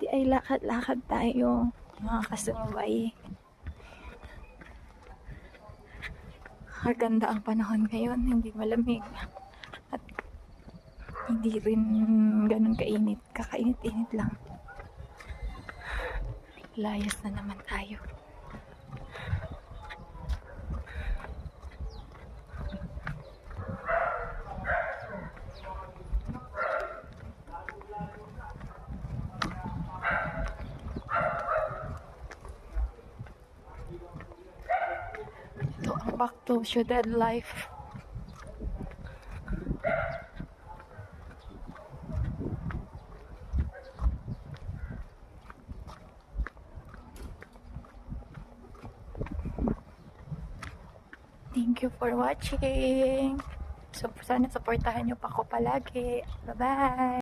Di ay lakad-lakad tayo, mga kasumabay. Kaganda ang panahon ngayon, hindi malamig. At hindi rin ganun kainit, kakainit-init lang. Layas na naman tayo. Ito ang back to Ciudad life. Thank you for watching. So, sana supportahan nyo pa ako palagi. Bye-bye!